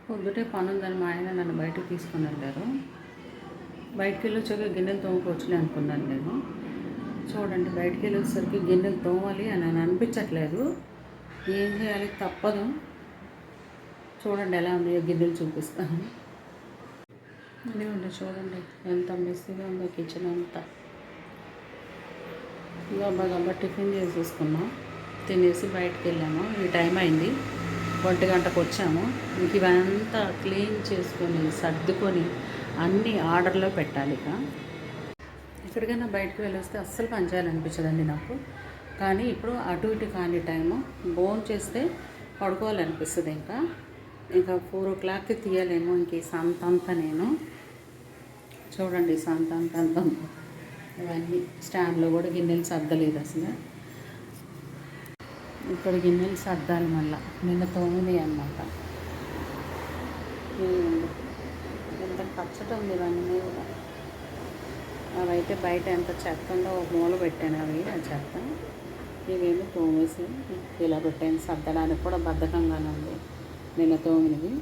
పొద్దుటే పనుందని మా ఆయన నన్ను బయటకు తీసుకొని వెళ్ళారు. బయటికి వెళ్ళి వచ్చాక గిన్నెలు తోముకోవచ్చులే అనుకున్నాను నేను. చూడండి, బయటికి వెళ్ళి వచ్చేసరికి గిన్నెలు తోమాలి అని అనిపించట్లేదు. ఏం చేయాలి, తప్పదు. చూడండి ఎలా ఉన్నాయో గిన్నెలు చూపిస్తాను. ఇదిగోండి చూడండి ఎంత మెస్సీగా ఉందో కిచెన్ అంతా. గబ్బా టిఫిన్ చేసేసుకున్నాం, తినేసి బయటకు వెళ్ళాము. ఈ టైం అయింది, 1 గంటకు వచ్చాము. ఇంక ఇవంతా క్లీన్ చేసుకొని సర్దుకొని అన్నీ ఆర్డర్లో పెట్టాలి. ఇక ఎక్కడికైనా బయటకు వెళ్ళొస్తే అస్సలు పని చేయాలనిపించదండి నాకు. కానీ ఇప్పుడు అటు ఇటు కాని టైము భోజనం చేస్తే పడుకోవాలనిపిస్తుంది. ఇంకా 4 o'clockకి తీయలేము. ఇంక ఈ సంతంతా నేను చూడండి, సంతంతా ఇవన్నీ స్టాండ్లో కూడా గిన్నెలు సర్దలేదు అసలు. ఇక్కడ గిన్నెలు సర్దాలి మళ్ళీ, నిన్న తోమినాయి అన్నమాట. ఎంత పచ్చట ఉంది ఇవన్నీ కూడా. అవైతే బయట ఎంత చెత్త ఉందో ఒక మూల పెట్టాను అవి, ఆ చెత్త. ఇవేమో తోమేసి ఇలా పెట్టాను. సర్దడానికి కూడా బద్ధకంగానే ఉంది నిన్న తోమినవి.